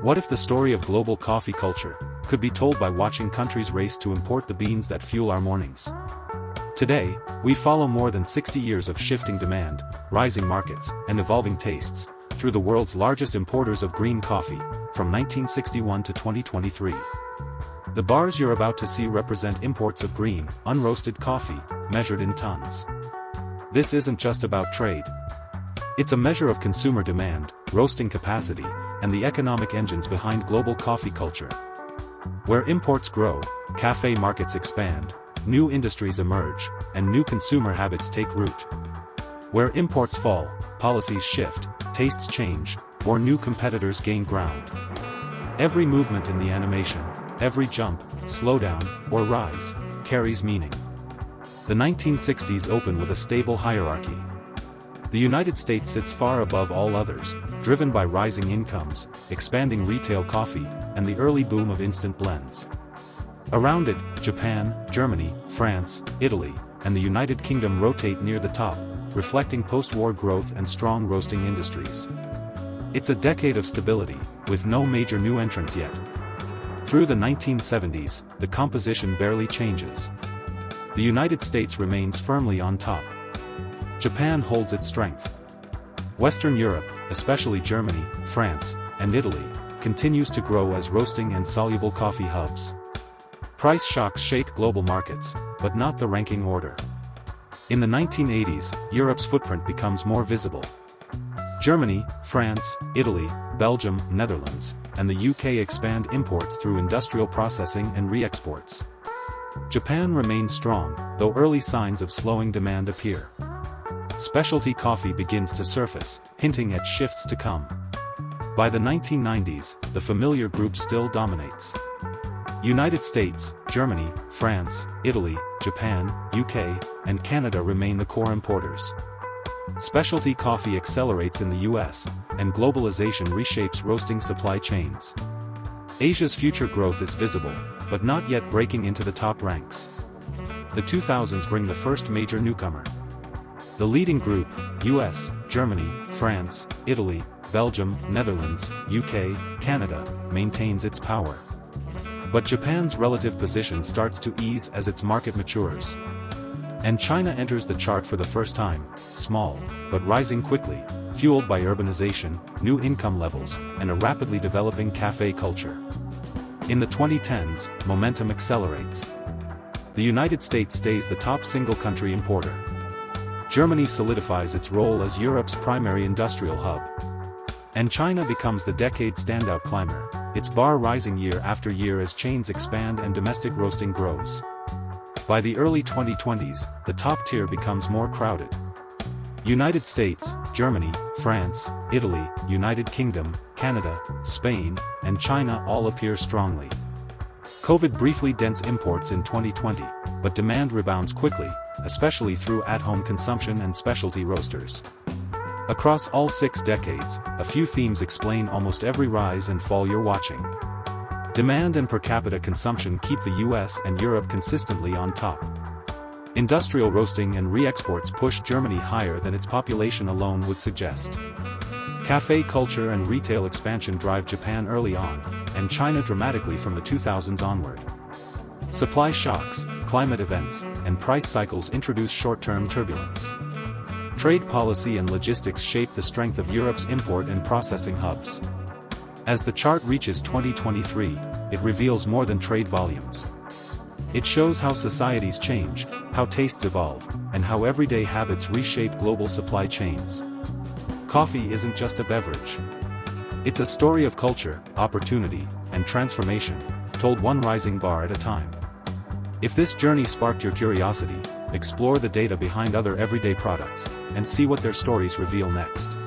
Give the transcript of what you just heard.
What if the story of global coffee culture could be told by watching countries race to import the beans that fuel our mornings? Today, we follow more than 60 years of shifting demand, rising markets, and evolving tastes, through the world's largest importers of green coffee, from 1961 to 2023. The bars you're about to see represent imports of green, unroasted coffee, measured in tons. This isn't just about trade. It's a measure of consumer demand, roasting capacity, and the economic engines behind global coffee culture. Where imports grow, cafe markets expand, new industries emerge, and new consumer habits take root. Where imports fall, policies shift, tastes change, or new competitors gain ground. Every movement in the animation, every jump, slowdown, or rise, carries meaning. The 1960s open with a stable hierarchy. The United States sits far above all others, driven by rising incomes, expanding retail coffee, and the early boom of instant blends. Around it, Japan, Germany, France, Italy, and the United Kingdom rotate near the top, reflecting post-war growth and strong roasting industries. It's a decade of stability, with no major new entrants yet. Through the 1970s, the composition barely changes. The United States remains firmly on top. Japan holds its strength. Western Europe, especially Germany, France, and Italy, continues to grow as roasting and soluble coffee hubs. Price shocks shake global markets, but not the ranking order. In the 1980s, Europe's footprint becomes more visible. Germany, France, Italy, Belgium, Netherlands, and the UK expand imports through industrial processing and re-exports. Japan remains strong, though early signs of slowing demand appear. Specialty coffee begins to surface, hinting at shifts to come. By the 1990s, the familiar group still dominates. United States, Germany, France, Italy, Japan, UK, and Canada remain the core importers. Specialty coffee accelerates in the US, and globalization reshapes roasting supply chains. Asia's future growth is visible, but not yet breaking into the top ranks. The 2000s bring the first major newcomer. The leading group, US, Germany, France, Italy, Belgium, Netherlands, UK, Canada, maintains its power. But Japan's relative position starts to ease as its market matures. And China enters the chart for the first time, small, but rising quickly, fueled by urbanization, new income levels, and a rapidly developing cafe culture. In the 2010s, momentum accelerates. The United States stays the top single country importer. Germany solidifies its role as Europe's primary industrial hub. And China becomes the decade standout climber, its bar rising year after year as chains expand and domestic roasting grows. By the early 2020s, the top tier becomes more crowded. United States, Germany, France, Italy, United Kingdom, Canada, Spain, and China all appear strongly. COVID briefly dents imports in 2020, but demand rebounds quickly, especially through at-home consumption and specialty roasters. Across all 6 decades, a few themes explain almost every rise and fall you're watching. Demand and per capita consumption keep the US and Europe consistently on top. Industrial roasting and re-exports push Germany higher than its population alone would suggest. Cafe culture and retail expansion drive Japan early on, and China dramatically from the 2000s onward. Supply shocks, climate events, and price cycles introduce short-term turbulence. Trade policy and logistics shape the strength of Europe's import and processing hubs. As the chart reaches 2023, it reveals more than trade volumes. It shows how societies change, how tastes evolve, and how everyday habits reshape global supply chains. Coffee isn't just a beverage. It's a story of culture, opportunity, and transformation, told one rising bar at a time. If this journey sparked your curiosity, explore the data behind other everyday products, and see what their stories reveal next.